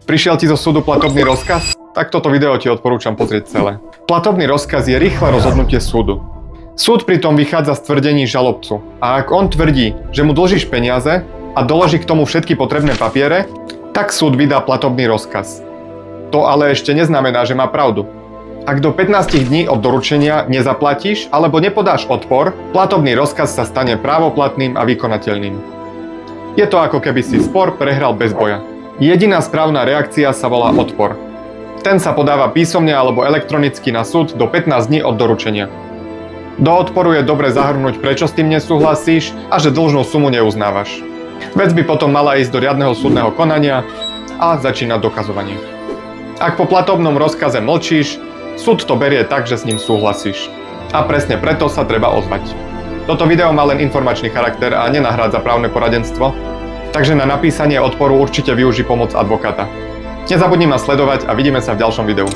Prišiel ti zo súdu platobný rozkaz? Tak toto video ti odporúčam pozrieť celé. Platobný rozkaz je rýchle rozhodnutie súdu. Súd pritom vychádza z tvrdení žalobcu. A ak on tvrdí, že mu dlžíš peniaze a doloží k tomu všetky potrebné papiere, tak súd vydá platobný rozkaz. To ale ešte neznamená, že má pravdu. Ak do 15 dní od doručenia nezaplatíš alebo nepodáš odpor, platobný rozkaz sa stane právoplatným a vykonateľným. Je to ako keby si spor prehral bez boja. Jediná správna reakcia sa volá odpor. Ten sa podáva písomne alebo elektronicky na súd do 15 dní od doručenia. Do odporu je dobre zahrnúť, prečo s tým nesúhlasíš a že dlžnú sumu neuznávaš. Vec by potom mala ísť do riadneho súdneho konania a začína dokazovanie. Ak po platobnom rozkaze mlčíš, súd to berie tak, že s ním súhlasíš. A presne preto sa treba ozvať. Toto video má len informačný charakter a nenahrádza právne poradenstvo, takže na napísanie odporu určite využij pomoc advokáta. Nezabudni ma sledovať a vidíme sa v ďalšom videu.